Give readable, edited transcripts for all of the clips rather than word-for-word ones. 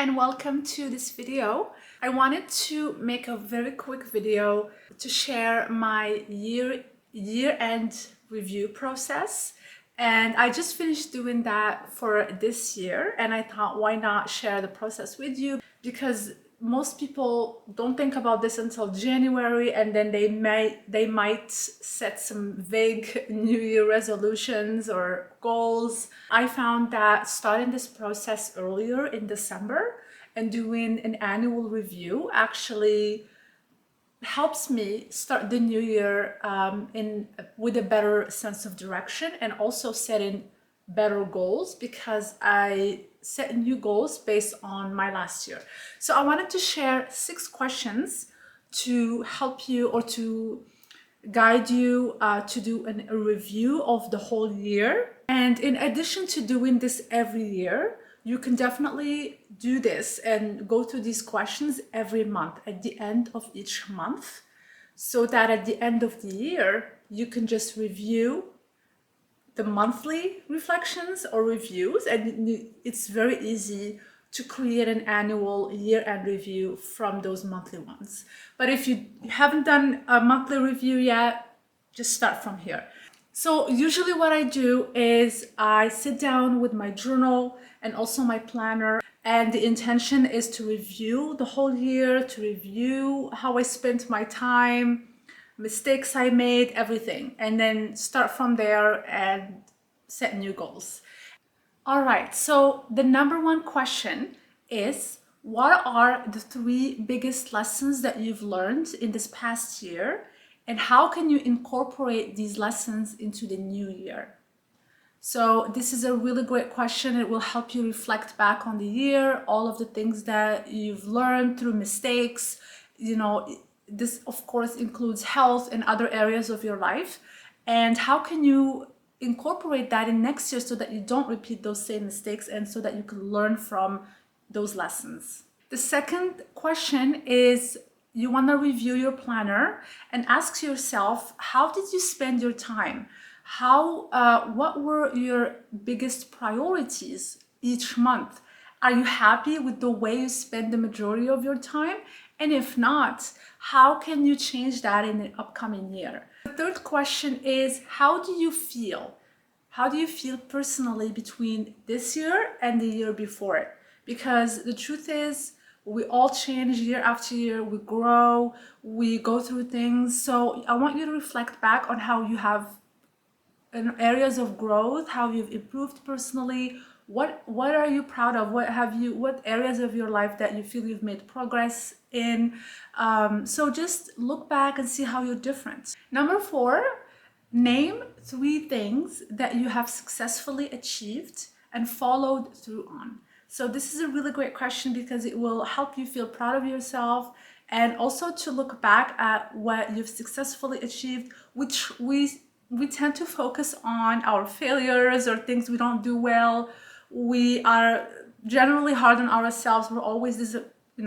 and welcome to this video. I wanted to make a very quick video to share my year-end review process. And I just finished doing that for this year, and I thought, why not share the process with you? Because most people don't think about this until January, and then they might set some vague New Year resolutions or goals. I found that starting this process earlier in December and doing an annual review actually helps me start the new year with a better sense of direction, and also setting better goals, because I set new goals based on my last year. So I wanted to share 6 questions to help you or to guide you to do a review of the whole year. And in addition to doing this every year, you can definitely do this and go through these questions every month at the end of each month, so that at the end of the year, you can just review the monthly reflections or reviews, and it's very easy to create an annual year-end review from those monthly ones. But if you haven't done a monthly review yet, just start from here. So usually what I do is I sit down with my journal and also my planner, and the intention is to review the whole year, to review how I spent my time, mistakes I made, everything, and then start from there and set new goals. All right, so the number one question is, what are the 3 biggest lessons that you've learned in this past year, and how can you incorporate these lessons into the new year? So this is a really great question. It will help you reflect back on the year, all of the things that you've learned through mistakes. This of course includes health and other areas of your life. And how can you incorporate that in next year so that you don't repeat those same mistakes, and so that you can learn from those lessons? The second question is, you want to review your planner and ask yourself, how did you spend your time? What were your biggest priorities each month? Are you happy with the way you spend the majority of your time? And if not, how can you change that in the upcoming year? The third question is, how do you feel? How do you feel personally between this year and the year before it? Because the truth is, we all change year after year, we grow, we go through things. So I want you to reflect back on how you have in areas of growth, how you've improved personally. What are you proud of? What areas of your life that you feel you've made progress in? So just look back and see how you're different. Number 4, name 3 things that you have successfully achieved and followed through on. So this is a really great question, because it will help you feel proud of yourself, and also to look back at what you've successfully achieved, which we tend to focus on our failures or things we don't do well. We are generally hard on ourselves. We're always,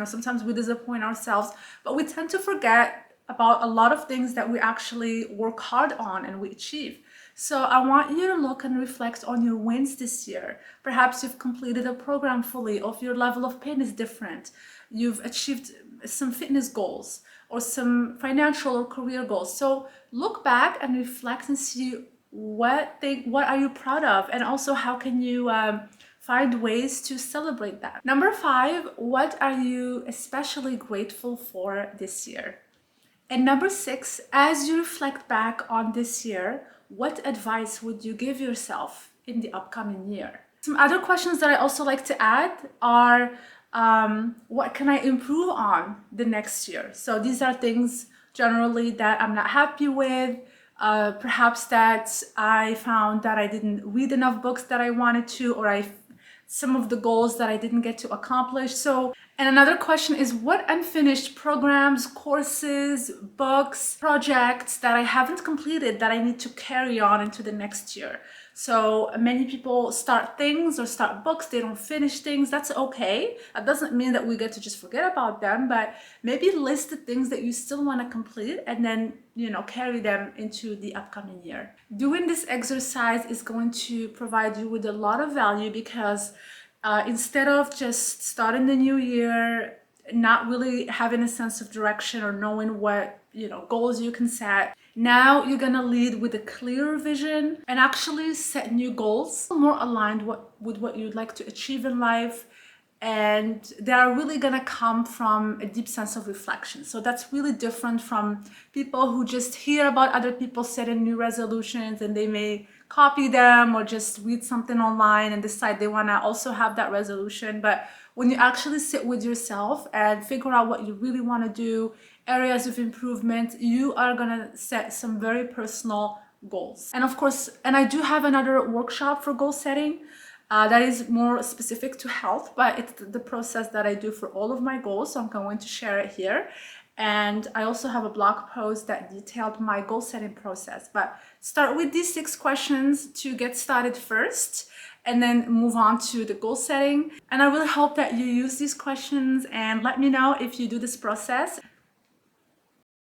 sometimes we disappoint ourselves, but we tend to forget about a lot of things that we actually work hard on and we achieve. So I want you to look and reflect on your wins this year. Perhaps you've completed a program fully, or if your level of pain is different. You've achieved some fitness goals or some financial or career goals. So look back and reflect and see what are you proud of, and also how can you find ways to celebrate that. Number 5, what are you especially grateful for this year? And number 6, as you reflect back on this year, what advice would you give yourself in the upcoming year? Some other questions that I also like to add are, what can I improve on the next year? So these are things generally that I'm not happy with. Perhaps that I found that I didn't read enough books that I wanted to, or some of the goals that I didn't get to accomplish. And another question is, what unfinished programs, courses, books, projects that I haven't completed that I need to carry on into the next year? So many people start things or start books, they don't finish things. That's okay. That doesn't mean that we get to just forget about them, but maybe list the things that you still want to complete, and then, carry them into the upcoming year. Doing this exercise is going to provide you with a lot of value, because Instead of just starting the new year, not really having a sense of direction or knowing what, goals you can set. Now you're gonna lead with a clearer vision and actually set new goals more aligned with what you'd like to achieve in life. And they are really gonna come from a deep sense of reflection. So that's really different from people who just hear about other people setting new resolutions and they may copy them or just read something online and decide they wanna also have that resolution. But when you actually sit with yourself and figure out what you really wanna do, areas of improvement, you are gonna set some very personal goals. And of course, I do have another workshop for goal setting that is more specific to health, but it's the process that I do for all of my goals, so I'm going to share it here. And I also have a blog post that detailed my goal setting process. But start with these 6 questions to get started first, and then move on to the goal setting. And I really hope that you use these questions and let me know if you do this process.